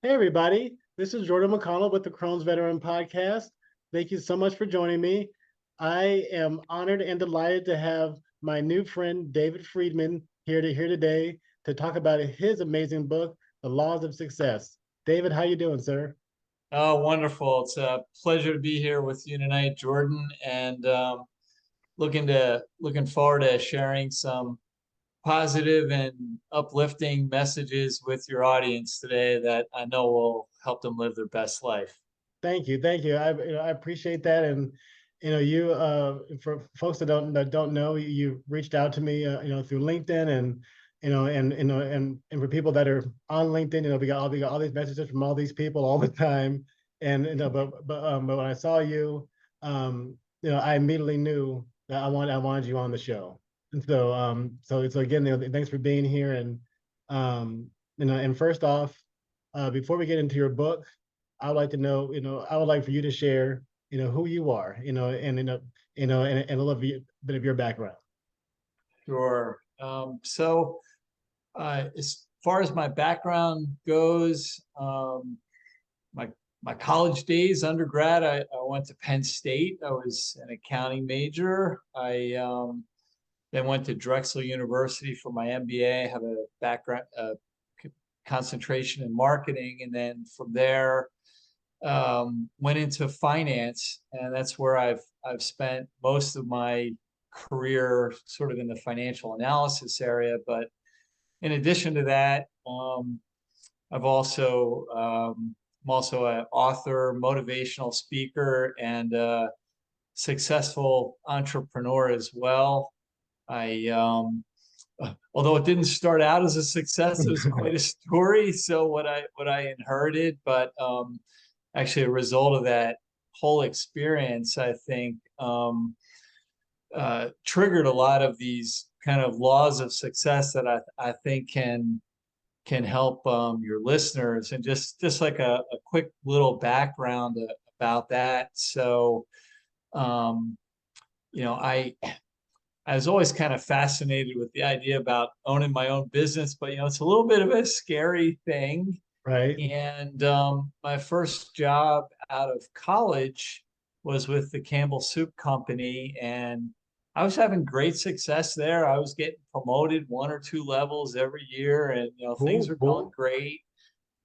Hey, everybody. This is Jordan McConnell with the Crohn's Veteran Podcast. Thank you so much for joining me. I am honored and delighted to have my new friend, David Freedman, here today to talk about his amazing book, The Laws of Success. David, how you doing, sir? Oh, wonderful. It's a pleasure to be here with you tonight, Jordan, and looking forward to sharing some positive and uplifting messages with your audience today that I know will help them live their best life. Thank you, thank you. I appreciate that, and you for folks that don't know, you reached out to me, through LinkedIn, and and for people that are on LinkedIn, we got all these messages from all these people all the time, and but when I saw you, I immediately knew that I wanted you on the show, and so again, thanks for being here, and and first off, before we get into your book. I would like to know, I would like for you to share, who you are, and a little bit of your background. Sure. As far as my background goes, my my college days, undergrad, I went to Penn State. I was an accounting major. I then went to Drexel University for my MBA. Have a background, concentration in marketing, and then from there went into finance, and that's where I've spent most of my career, sort of in the financial analysis area. But in addition to that, I'm also an author, motivational speaker, and a successful entrepreneur as well. I Although it didn't start out as a success, it was quite a story. So what I inherited, but actually a result of that whole experience, I think, triggered a lot of these kind of laws of success that I think can help your listeners. And just like a quick little background about that. So, um, you know, I was always kind of fascinated with the idea about owning my own business, but it's a little bit of a scary thing. Right. And my first job out of college was with the Campbell Soup Company, and I was having great success there. I was getting promoted one or two levels every year, and things Cool, were going cool. great.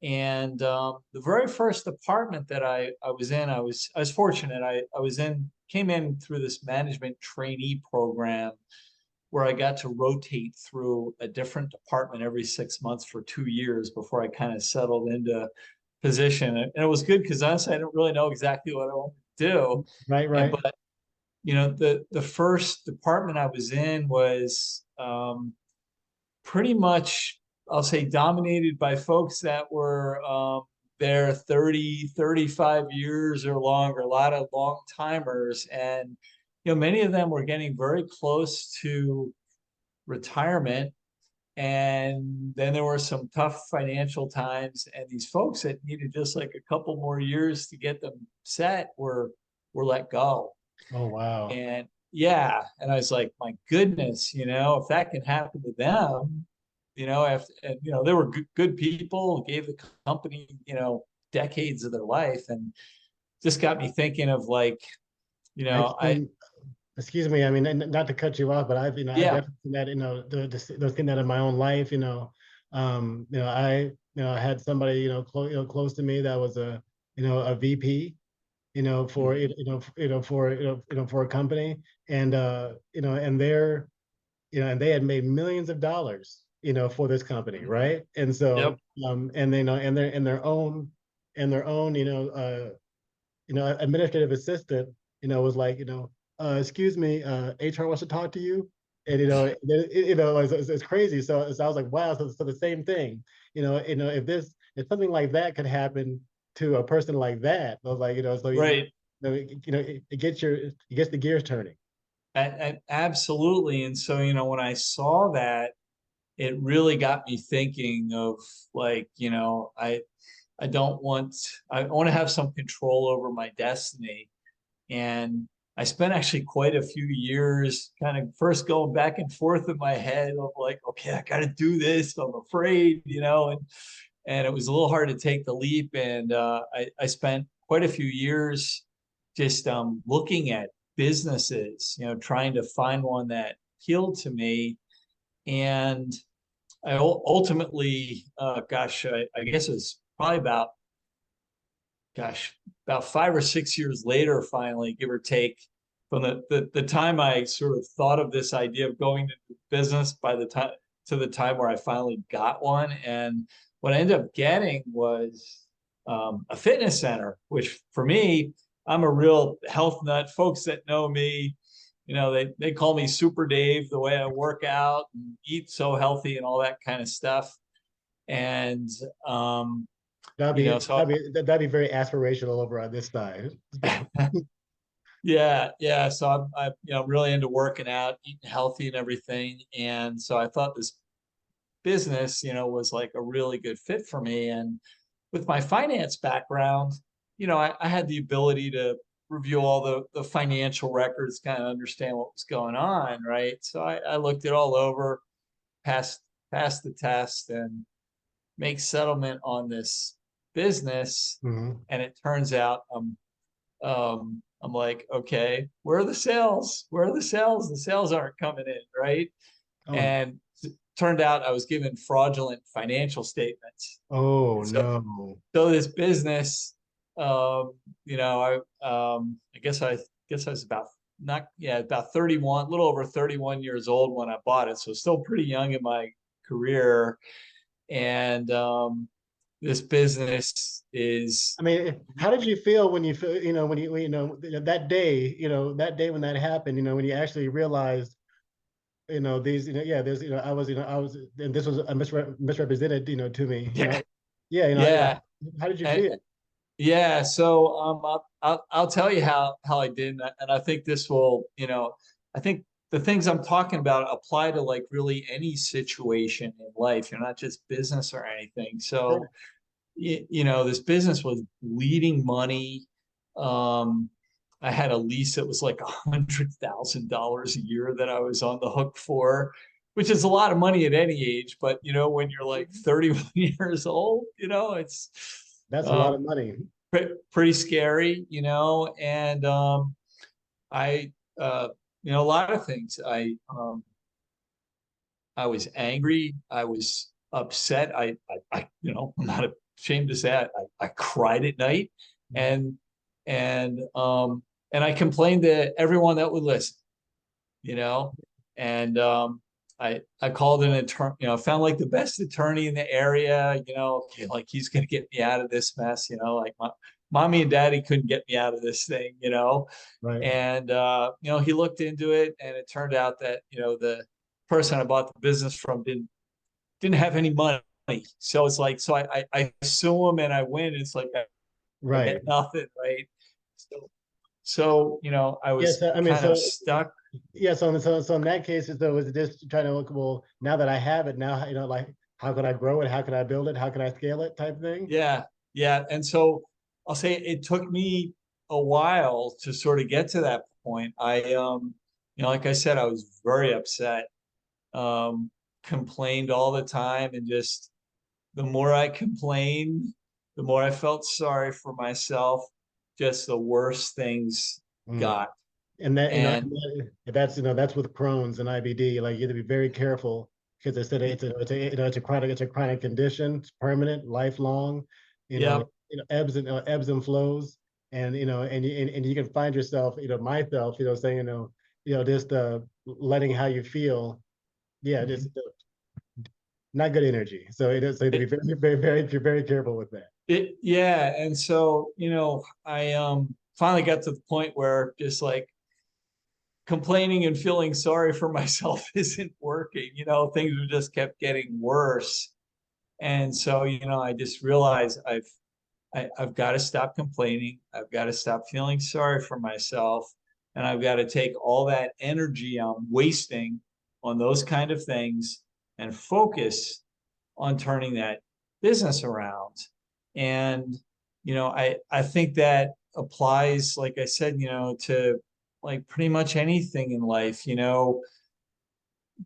And the very first department that I was in, I was fortunate. I was in came in through this management trainee program where I got to rotate through a different department every 6 months for 2 years before I kind of settled into position. And it was good because honestly, I didn't really know exactly what I wanted to do. Right, And right. but the first department I was in was pretty much, I'll say, dominated by folks that were there 30, 35 years or longer, a lot of long timers. And many of them were getting very close to retirement. And then there were some tough financial times, and these folks that needed just like a couple more years to get them set were let go. Oh, wow. And yeah, and I was like, my goodness, if that can happen to them, after, and they were good people, gave the company, decades of their life, and just got me thinking of like, I've I seen, excuse me, I mean, and not to cut you off, but I've yeah, definitely seen that, those seen that in my own life, I had somebody, close to me that was a VP, for mhm, for a company, and and they had made millions of dollars, for this company, right? And yep, so, and they know, and their own, administrative assistant, was like, excuse me, HR wants to talk to you, and it's crazy. So I was like, wow. So the same thing, if something like that could happen to a person like that, I was like, right. it gets the gears turning. Absolutely. And so, when I saw that, it really got me thinking of like, I don't want, I want to have some control over my destiny. And I spent actually quite a few years kind of first going back and forth in my head of like, okay, I got to do this. I'm afraid, and it was a little hard to take the leap. And I spent quite a few years just looking at businesses, trying to find one that appealed to me. And I ultimately, I guess it was probably about 5 or 6 years later, finally, give or take, from the time I sort of thought of this idea of going into business by the time to the time where I finally got one. And what I ended up getting was a fitness center, which for me, I'm a real health nut. Folks that know me, they call me Super Dave, the way I work out and eat so healthy and all that kind of stuff. And so That'd be very aspirational over on this side. yeah. So I'm really into working out, eating healthy and everything. And so I thought this business, was like a really good fit for me. And with my finance background, I had the ability to review all the financial records, kind of understand what was going on, right? So I looked it all over, passed passed the test, and make settlement on this business. Mhm. And it turns out I'm like, okay, where are the sales? Where are the sales? The sales aren't coming in, right? Oh, And turned out I was given fraudulent financial statements. oh So no. so this business, I guess I was about not yeah about 31, a little over 31 years old when I bought it, so still pretty young in my career. And this business is I mean, how did you feel when you feel, that day, that day when that happened, when you actually realized, these, yeah, there's, I was, and this was a misrepresented, to me, yeah yeah, yeah how did you and, feel? yeah. So I'll tell you how I did, and I think this will, I think the things I'm talking about apply to like really any situation in life, not just business or anything. So Sure. this business was bleeding money. Um, I had a lease that was like $100,000 a year that I was on the hook for, which is a lot of money at any age. But when you're like 31 years old, it's That's a lot um, of money. pretty scary, and I, a lot of things. I was angry. I was upset. I'm not ashamed to say it. I cried at night, Mhm. and and um, and I complained to everyone that would listen, you know, and I called an attorney, found like the best attorney in the area, okay, like he's gonna get me out of this mess, like my mommy and daddy couldn't get me out of this thing, Right. and he looked into it, and it turned out that the person I bought the business from didn't have any money. So it's like, so I sue him and I win. It's like I Right. get nothing, right? So I Yes. was I mean, kind of so stuck. yeah. So in that case, though, was it just trying to look, well, now that I have it, now, like, how can I grow it? How can I build it? How can I scale it type thing? Yeah, yeah. And so I'll say it took me a while to sort of get to that point. Like I said, I was very upset, um, complained all the time, and just the more I complained, the more I felt sorry for myself, just the worse things Mm. got. And that, And that's with Crohn's and IBD. Like, you have to be very careful because it's a chronic condition. It's permanent, lifelong. yeah, Ebbs and flows, and and you can find yourself, myself, saying, just letting how you feel. Yeah, just not good energy. So it is. So to be it, very careful with that. yeah. And so, I finally got to the point where just like complaining and feeling sorry for myself isn't working. Things just kept getting worse. And so, I just realized I've got to stop complaining. I've got to stop feeling sorry for myself. And I've got to take all that energy I'm wasting on those kind of things and focus on turning that business around. And, I think that applies, like I said, to like pretty much anything in life.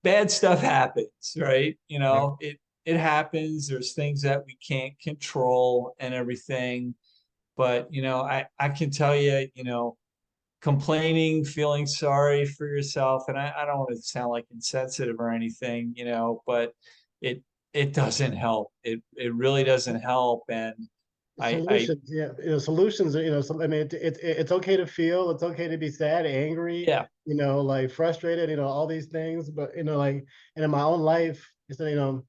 Bad stuff happens, right? Right. it happens. There's things that we can't control and everything. But, I can tell you, complaining, feeling sorry for yourself, and I don't want to sound like insensitive or anything, but it it doesn't help. It really doesn't help. And I Solutions, yeah, solutions are, I mean, it's okay to feel, it's okay to be sad, angry, yeah, like frustrated, all these things, but like, and in my own life, it's, I'm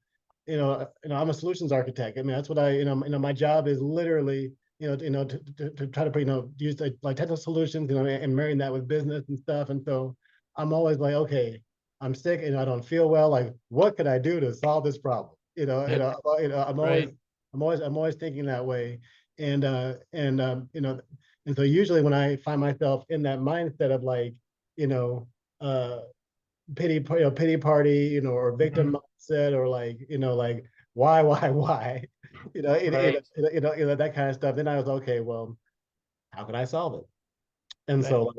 a solutions architect. I mean, that's what my job is literally, to try to, use like technical solutions, and marrying that with business and stuff. And so I'm always like, okay, I'm sick and I don't feel well. Like, what could I do to solve this problem? yep, right. I'm always thinking that way. And so usually when I find myself in that mindset of like, you know, uh pity party, or victim Mhm. mindset, or like, like why, Right, that kind of stuff, then I was okay, well, how can I solve it? And so, right.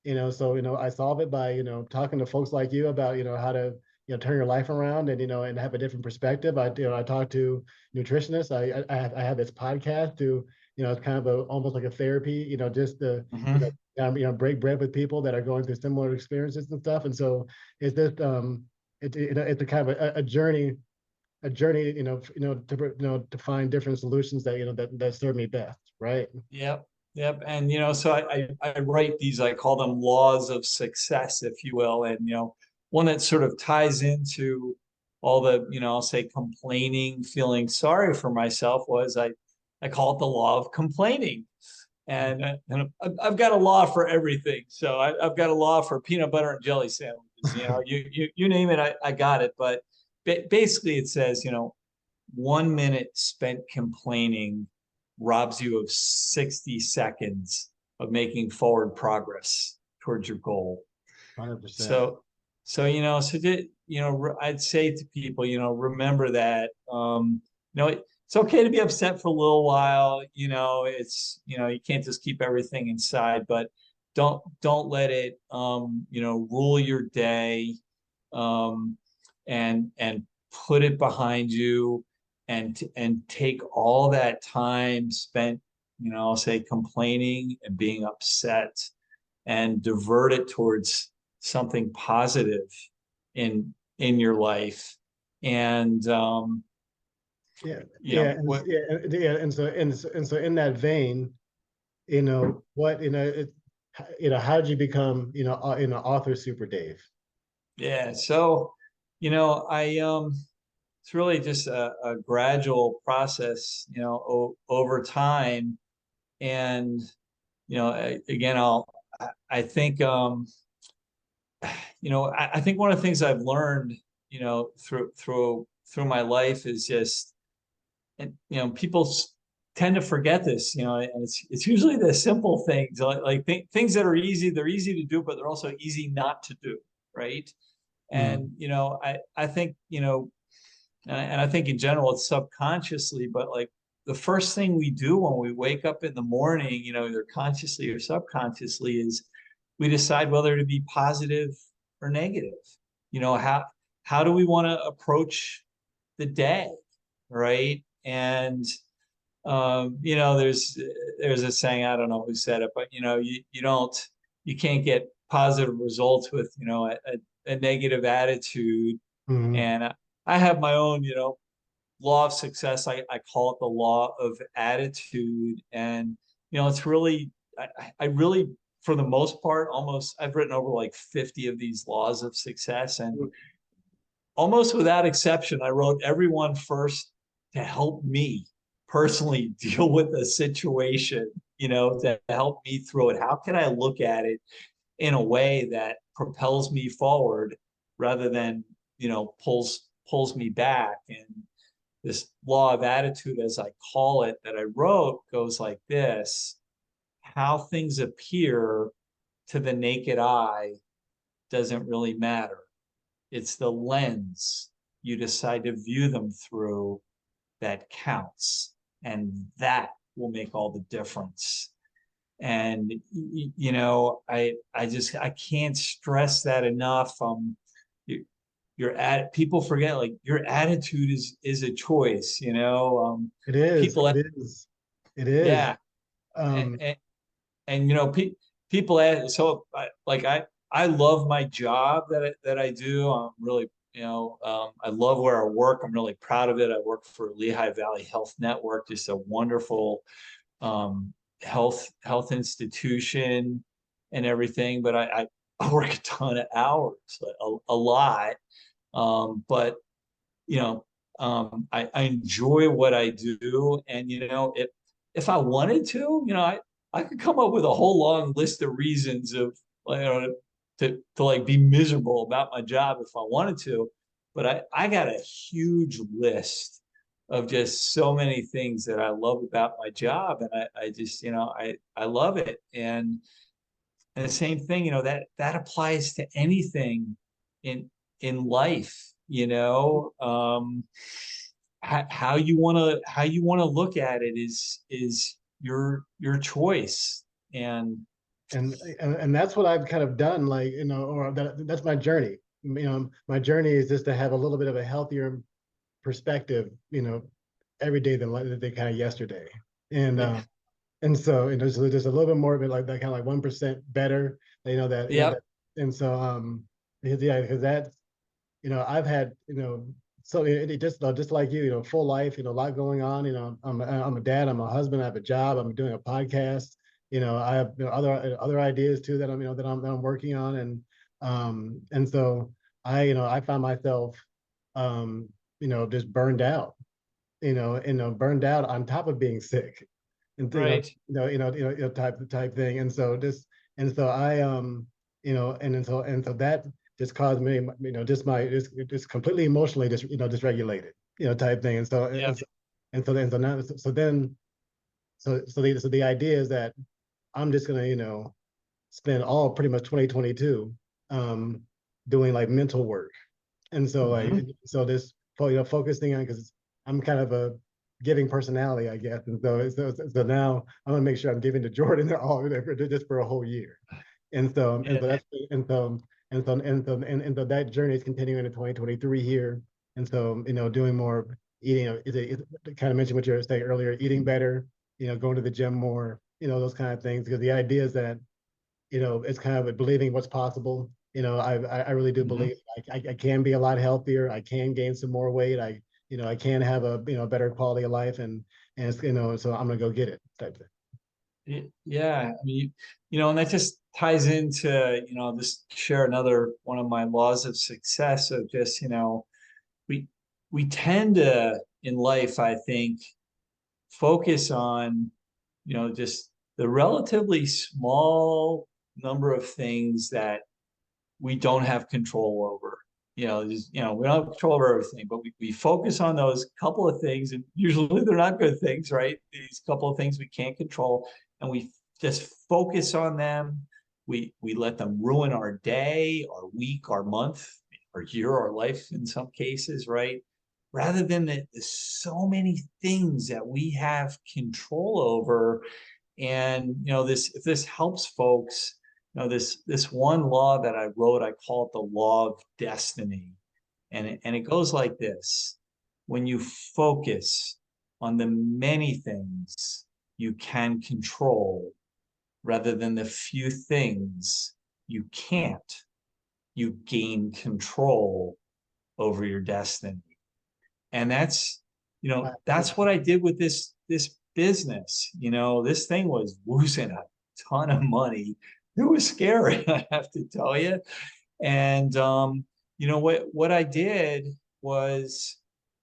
like, so, I solve it by, talking to folks like you about, how to, turn your life around, and, and have a different perspective. I talk to nutritionists. I have this podcast to, it's kind of almost like a therapy, just to, Hmm. break bread with people that are going through similar experiences and stuff. And so it's just, it's a kind of a journey, to find different solutions that, that serve me best. Right. Yep, yep. And so I write these, I call them laws of success, if you will. And one that sort of ties into all the, I'll say complaining, feeling sorry for myself, was I call it the law of complaining. And I've got a law for everything. So I've got a law for peanut butter and jelly sandwiches. You name it, I got it. But basically, it says, 1 minute spent complaining robs you of 60 seconds of making forward progress towards your goal. 100%. So, I'd say to people, remember that, it's okay to be upset for a little while. You can't just keep everything inside, but don't let it, rule your day, um, and put it behind you, and take all that time spent, I'll say complaining and being upset, and divert it towards something positive in your life. And Yeah, you yeah, know what yeah, and so in that vein, what, how did you become, author Super Dave? yeah, so I it's really just a gradual process, over time. And again, I think, I think one of the things I've learned, through my life is just, and people tend to forget this, and it's usually the simple things, like things that are easy. They're easy to do, but they're also easy not to do, right? Mm, And I think, and I think in general it's subconsciously, but like the first thing we do when we wake up in the morning, either consciously or subconsciously, is we decide whether to be positive or negative. How do we want to approach the day, right? And there's a saying, I don't know who said it, but you can't get positive results with a negative attitude. mm, And I have my own, law of success. I call it the law of attitude. And it's really, I really, for the most part, almost, I've written over like 50 of these laws of success, and almost without exception, I wrote every one first to help me personally deal with a situation, to help me through it. How can I look at it in a way that propels me forward rather than, pulls me back? And this law of attitude, as I call it, that I wrote, goes like this: how things appear to the naked eye doesn't really matter. It's the lens you decide to view them through that counts. And that will make all the difference. And I can't stress that enough. people forget, like, your attitude is a choice, It is. people, It is. It is. yeah. And, Um, and people ask, so I love my job that I do. I'm really, I love where I work. I'm really proud of it. I work for Lehigh Valley Health Network, just a wonderful um, health institution and everything. But I work a ton of hours, a lot. But you know, I enjoy what I do, and if I wanted to, I could come up with a whole long list of reasons of, to like be miserable about my job if I wanted to, but I got a huge list of just so many things that I love about my job, and I just, I love it. And the same thing, that applies to anything in life, how you want to look at it is your choice. And and that's what I've kind of done, like, or that's my journey. My journey is just to have a little bit of a healthier perspective, every day than they kind of yesterday. And yeah, and so there's a little bit more of it, like that, kind of like 1% better. That, yep, and so yeah, because that's, I've had, so it just like you, full life, a lot going on. I'm a dad, I'm a husband, I have a job, I'm doing a podcast. I have, other ideas too that I'm working on, and so I find myself, um, just burned out, burned out on top of being sick, and right, type thing. And so I and so that just caused me, just completely emotionally dysregulated, type thing. And so yeah, now, so the idea is that I'm just gonna, spend all pretty much 2022 um doing like mental work. And so hmm, this, focusing on, because I'm kind of a giving personality, I guess. And so now I'm gonna make sure I'm giving to Jordan all just for a whole year. And so yeah, that's and so that journey is continuing into 2023 here. And so, doing more eating, kind of mentioned what you were saying earlier, eating better, going to the gym more, those kind of things. Because the idea is that, it's kind of believing what's possible. I really do hmm, believe I can be a lot healthier. I can gain some more weight. I can have a, better quality of life, and it's, so I'm gonna go get it, type thing. yeah. I mean, and that just ties into, just share another one of my laws of success of just, we we tend to in life, I think, focus on, just the relatively small number of things that we don't have control over. We don't have control over everything, but we focus on those couple of things, and usually they're not good things, right? These couple of things we can't control, and we just focus on them. We let them ruin our day, our week, our month, our year, our life in some cases, right? Rather than the so many things that we have control over. And this, if this helps folks, this one law that I wrote, I call it the law of destiny. And it goes like this: when you focus on the many things you can control rather than the few things you can't, you gain control over your destiny. And that's what I did with this business. This thing was losing a ton of money. It was scary, I have to tell you. And what I did was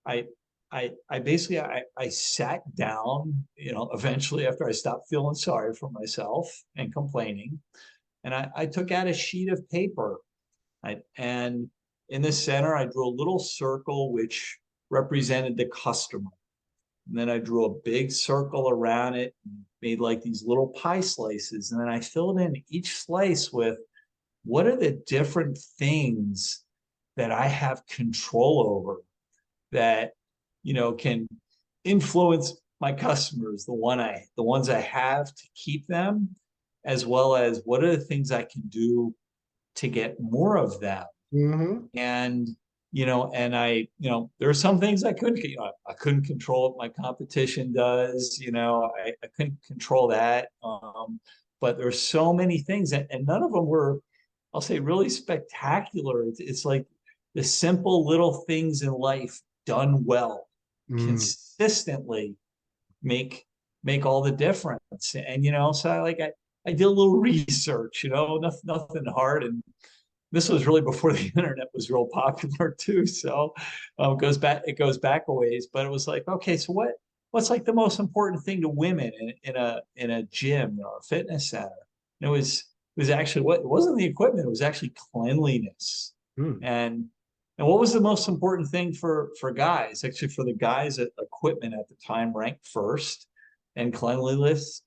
I I basically I sat down, eventually after I stopped feeling sorry for myself and complaining, and I took out a sheet of paper. And in the center, I drew a little circle which represented the customer. And then I drew a big circle around it, and made like these little pie slices. And then I filled in each slice with, what are the different things that I have control over that, can influence my customers, the ones I have to keep them, as well as what are the things I can do to get more of them. Mm-hmm. And and there are some things I couldn't, I couldn't control what my competition does, I couldn't control that. But there's so many things, and none of them were, I'll say, really spectacular. It's like the simple little things in life done well, Mm. consistently make make all the difference. And so I did a little research, nothing hard. And this was really before the internet was real popular too. So it goes back a ways, but it was like, okay, so what's like the most important thing to women in a gym or a fitness center? And it was actually, what it wasn't the equipment, it was actually cleanliness. Mm. And what was the most important thing for guys? Actually, for the guys, equipment at the time ranked first, and cleanliness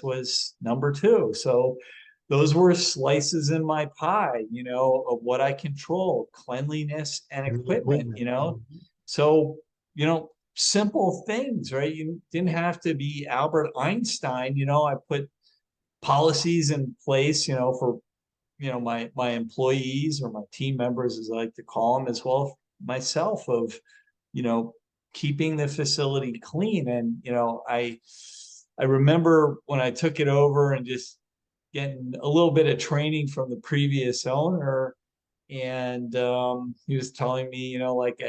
was number two. So those were slices in my pie, of what I control, cleanliness and And equipment, equipment. Mhm. So, simple things, right? You didn't have to be Albert Einstein. I put policies in place, for, my employees, or my team members, as I like to call them, as well as myself, of, you know, keeping the facility clean. And, I remember when I took it over and just getting a little bit of training from the previous owner. And he was telling me, like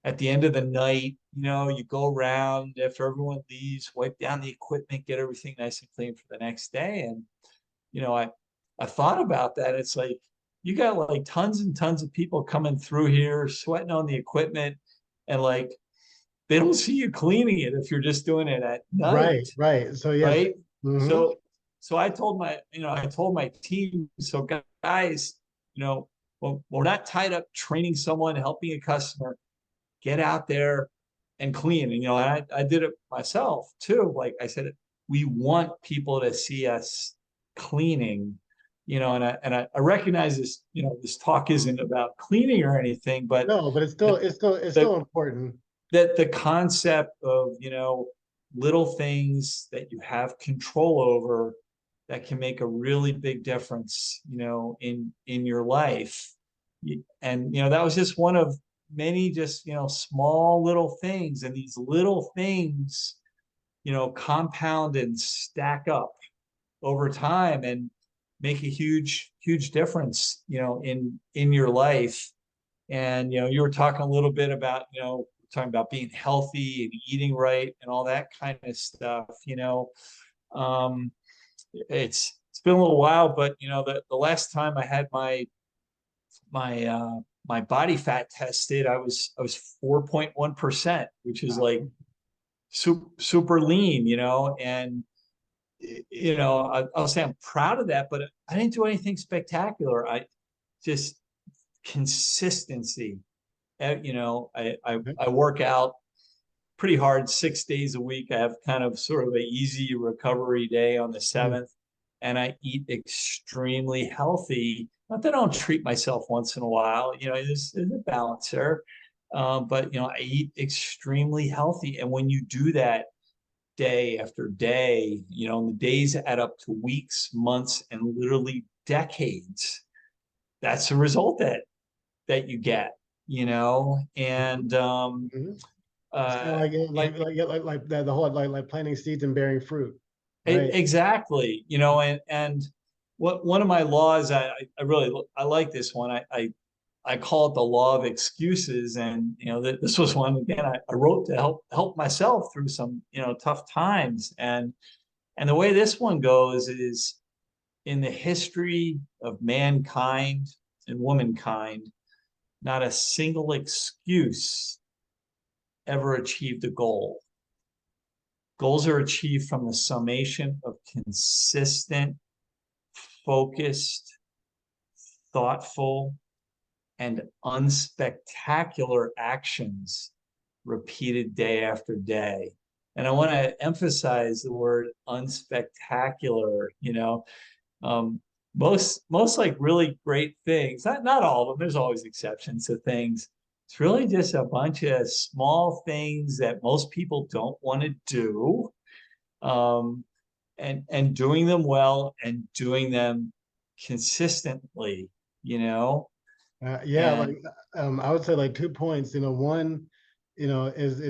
at the end of the night, you go around after everyone leaves, wipe down the equipment, get everything nice and clean for the next day. And, I thought about that. It's like, you got like tons and tons of people coming through here, sweating on the equipment, and like, they don't see you cleaning it if you're just doing it at Right, night, right. So yes. right? Hmm. So I told my team, so guys, when we're not tied up training someone, helping a customer, get out there and clean. And I did it myself too. Like I said, we want people to see us cleaning. And I recognize this. This talk isn't about cleaning or anything, but No, but the it's the still important. the concept of little things that you have control over, that can make a really big difference in your life. And that was just one of many, just small little things. And these little things compound and stack up over time, and make a huge difference in your life. And you were talking a little bit about talking about being healthy and eating right and all that kind of stuff. Um, it's been a little while, but the last time I had my body fat tested, I was 4.1%, which is like super lean, and I'll say I'm proud of that, but I didn't do anything spectacular. I just consistency. I work out pretty hard 6 days a week. I have kind of sort of an easy recovery day on the Mm. seventh, and I eat extremely healthy. Not that I don't treat myself once in a while, there's a balance there. But I eat extremely healthy. And when you do that day after day, and the days add up to weeks, months, and literally decades, that's the result that you get, and Mhm. It's kind of uh, like it, the whole like planting seeds and bearing fruit, right? exactly, and what one of my laws, I really, I like this one. I call it the law of excuses. And this was one, again, I wrote to help myself through some tough times. And the way this one goes is, in the history of mankind and womankind, not a single excuse ever achieved a goal. Goals are achieved from the summation of consistent, focused, thoughtful, and unspectacular actions repeated day after day. And I want to emphasize the word unspectacular. Um, most like really great things, not all of them. There's always exceptions to things. It's really just a bunch of small things that most people don't want to do, um, and doing them well and doing them consistently. You know, Yeah, And like I would say like 2 points. One, is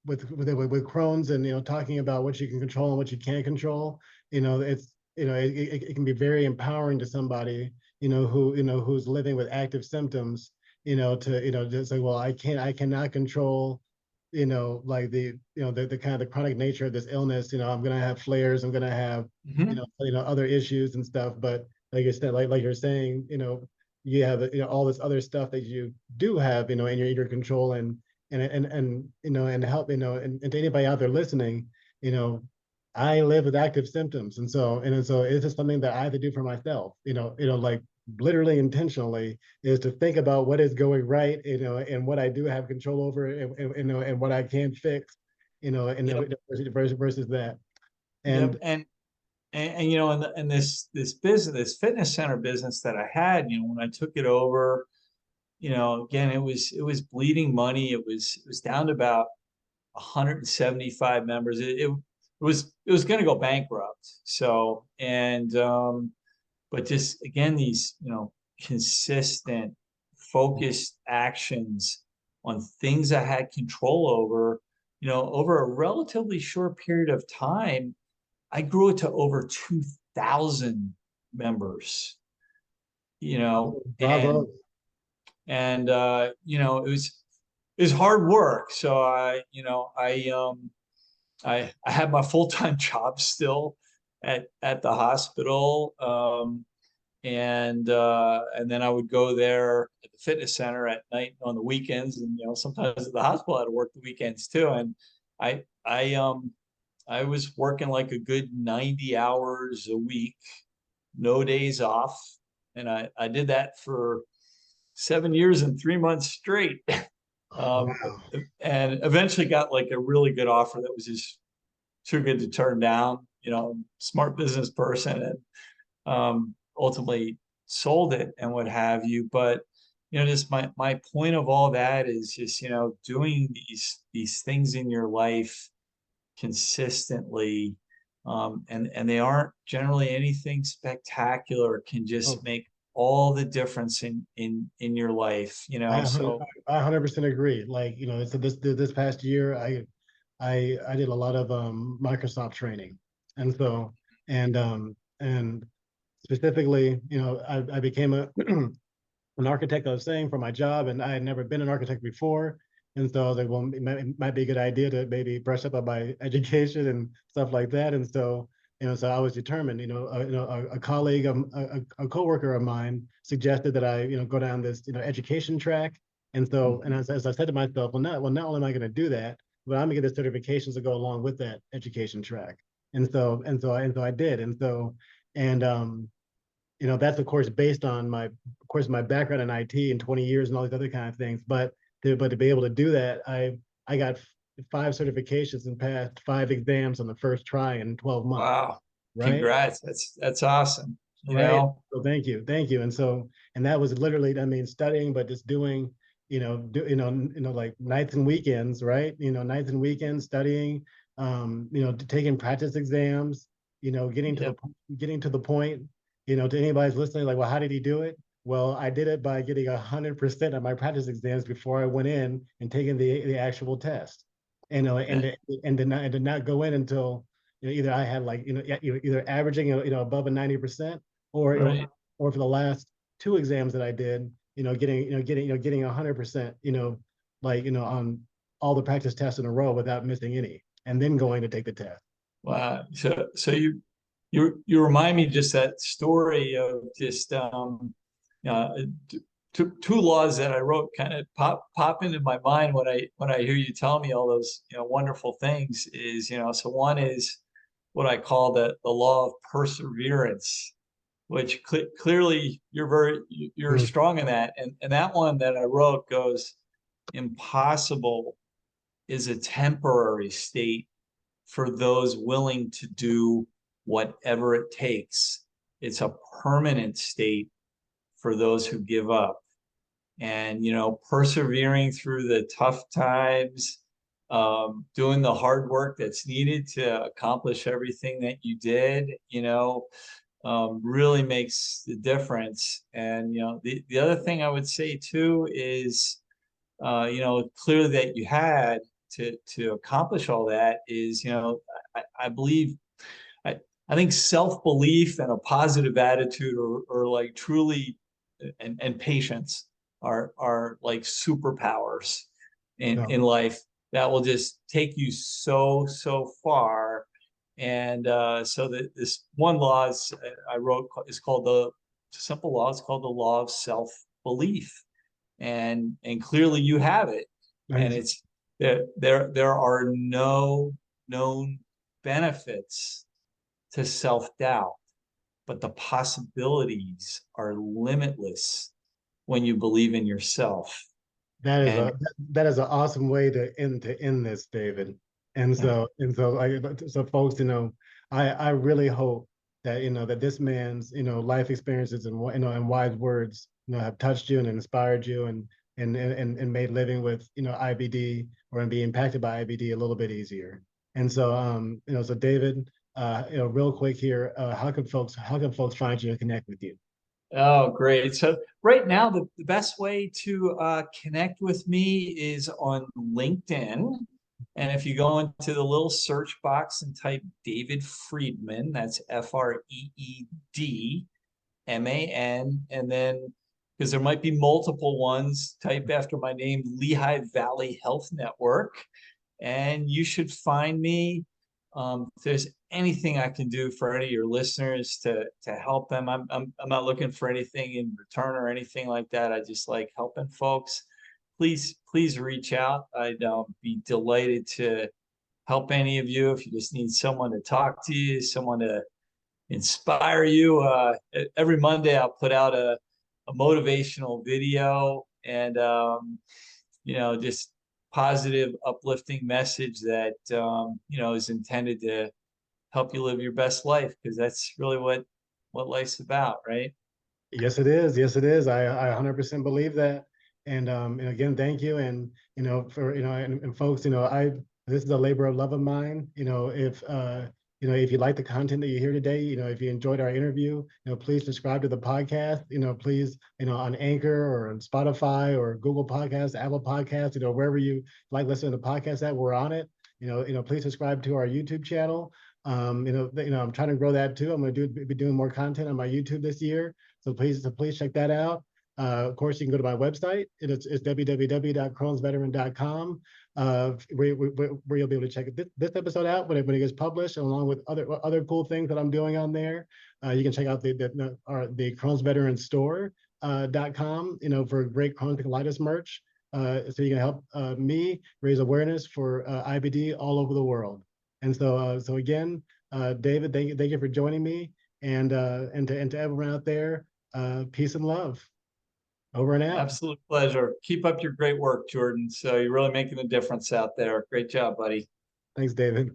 with Crohn's and talking about what you can control and what you can't control. It's it can be very empowering to somebody who's living with active symptoms. To just say, well, I cannot control like the kind of the chronic nature of this illness. I'm gonna have flares. I'm gonna have Mhm. other issues and stuff. But like I said, like you're saying, you have all this other stuff that you do have in your control and and help and to anybody out there listening, you know I live with active symptoms, and so it's just something that I have to do for myself, like literally intentionally, is to think about what is going right, and what I do have control over, and what I can fix, and Yep. versus that. Yep. And And in this business, this fitness center business that I had, when I took it over, again, it was bleeding money. It was down to about 175 members. It was going to go bankrupt. So, and but just again, these consistent, focused actions on things I had control over, over a relatively short period of time, I grew it to over 2,000 members. You know, bravo. it was hard work. So I had my full-time job still at the hospital. And then I would go there at the fitness center at night on the weekends, and sometimes at the hospital I had to work the weekends too. And I I um I was working like a good 90 hours a week, no days off, and I did that for 7 years and 3 months straight. Um, Wow. and eventually got like a really good offer that was just too good to turn down. Smart business person, and ultimately sold it and what have you. But just my point of all that is just doing these things in your life consistently, and they aren't generally anything spectacular, can just Oh, make all the difference in your life. I 100, So I 100% agree. Like, so this past year, I did a lot of Microsoft training, and so and specifically, I became an architect, I was saying, for my job, and I had never been an architect before. And so I was like, well, it might be a good idea to maybe brush up on my education and stuff like that. And so, so I was determined, a colleague, a coworker of mine suggested that I, go down this, education track. And so, and as I said to myself, well, not only am I going to do that, but I'm gonna get the certifications to go along with that education track. And so I did. And that's of course based on my background in IT and 20 years and all these other kind of things. But to be able to do that, I got 5 certifications and passed 5 exams on the first try in 12 months. wow, Right. congrats. That's awesome. you Right. know So thank you. And that was literally, I mean, studying, but just doing, like nights and weekends, right? Nights and weekends studying, taking practice exams, yep. getting to the point, to anybody's listening, like, well, how did he do it? Well, I did it by getting 100% of my practice exams before I went in and taking the actual test. And did not go in until either I had like either averaging above a 90%, or Right. or for the last 2 exams that I did, getting 100%, like on all the practice tests in a row without missing any, and then going to take the test. Wow. So you remind me just that story of just uh, two laws that I wrote kind of pop into my mind when I hear you tell me all those wonderful things. Is so one is what I call the law of perseverance, which clearly you're Mm. strong in that, and that one that I wrote goes, impossible is a temporary state for those willing to do whatever it takes. It's a permanent state for those who give up. And, persevering through the tough times, doing the hard work that's needed to accomplish everything that you did, really makes the difference. And, the other thing I would say too is, clearly that you had to accomplish all that is, I believe, I, I think self-belief and a positive attitude are like truly, and patience are like superpowers in No, life that will just take you so far. And so that this one law I wrote is called the simple law. It's called the law of self-belief, and clearly you have it. And nice. it's there are no known benefits to self-doubt, but the possibilities are limitless when you believe in yourself. And That is an awesome way to end this, David. So folks, I really hope that that this man's life experiences and and wise words have touched you and inspired you and made living with IBD or being impacted by IBD a little bit easier. And so so David, real quick here, how can folks find you and connect with you? oh, great. So right now, the best way to connect with me is on LinkedIn. And if you go into the little search box and type David Freedman, that's Freedman, and then because there might be multiple ones, type after my name, Lehigh Valley Health Network, and you should find me. If there's anything I can do for any of your listeners to help them, I'm not looking for anything in return or anything like that. I just like helping folks. Please reach out. I'd be delighted to help any of you. If you just need someone to talk to you, someone to inspire you. Every Monday I'll put out a motivational video, and just positive, uplifting message that is intended to help you live your best life, because that's really what life's about, right? Yes, it is. Yes, it is. I 100% believe that. And again, thank you. And for and folks, this is a labor of love of mine. If you like the content that you hear today, if you enjoyed our interview, please subscribe to the podcast. Please, on Anchor or on Spotify or Google Podcasts, Apple Podcasts, wherever you like listening to podcasts at, we're on it. Please subscribe to our YouTube channel. I'm trying to grow that too. I'm going to be doing more content on my YouTube this year. So please check that out. Of course, you can go to my website. It's www.crohnsveteran.com, where you'll be able to check this episode out when it gets published, along with other cool things that I'm doing on there. You can check out the Crohn's Veteran Store.com, for great Crohn's colitis merch. So you can help me raise awareness for IBD all over the world. And so again, David, thank you for joining me, and to everyone out there, peace and love. Over and out. Absolute pleasure. Keep up your great work, Jordan. So you're really making a difference out there. Great job, buddy. Thanks, David.